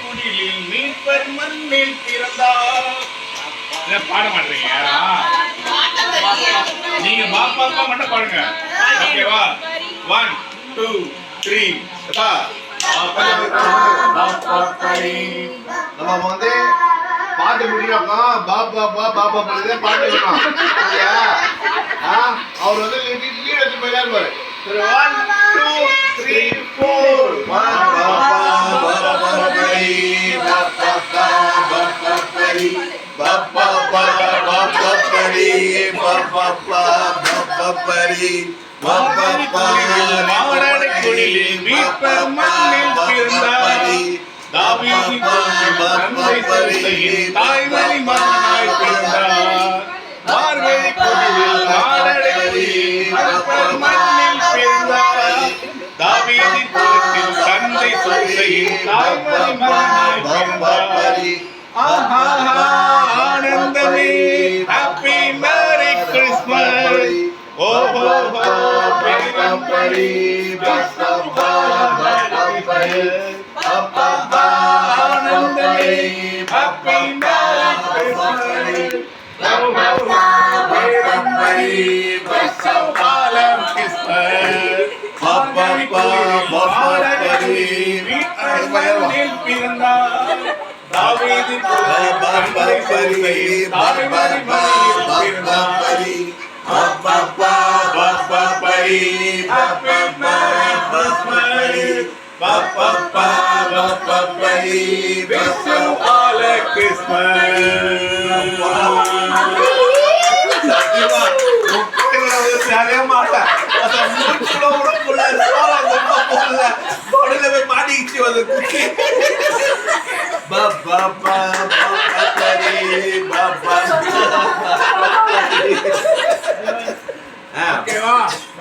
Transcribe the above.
குடிலில் மீட்பர் மண்ணில் பிறந்தார். பாட மாட்டீங்க யாரா? நீங்க பாப்பா மட்டும் பாடுங்க. ஓகேவா? 1 2 3 நம்ம வந்து பாட்டு முடிக்கிறப்போ பாப்பா பாப்பா பாட்டு இருக்கணும். அவர் வந்து லீட் வச்சு போயிடாரு பாரு. 1 2 3 4 குடிலில் மீட்பர் மண்ணில் பிறந்தார். தாவீதின் தாய்மொழி மகனாய் பிறந்தார். மார்கழி குடிலில் மாரடைக்குடிலில் மீட்பர் மண்ணில் பிறந்தார். தாவீதின் குலத்தில் தந்தை சோசையின் தாய்மொழி மகனாய் பிறந்தார். ஆனந்தமே ஹாப்பி மேரி கிறிஸ்மஸ். ஓஹோ பரி ஆனந்தமே ஹாப்பி மேரி கிறிஸ்மஸ். காலம் கிறிஸ்மஸ் பிறந்தார். தாவீதின் மாட்டிச்சு வந்து குச்சி பாப்பா